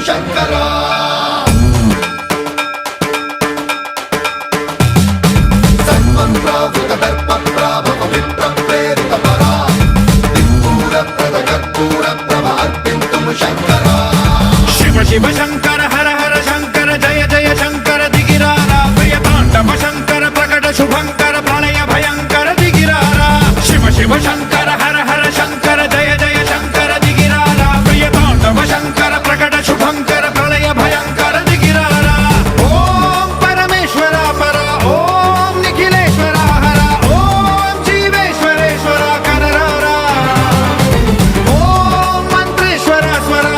శంకరా సన్మన్రావృత దర్ప ప్రాభవ విప్ర ప్రేరిత పరా దిక్పూర ప్రద కర్పూర ప్రభ అర్పింతుము శంకరా శివ శివ శంకర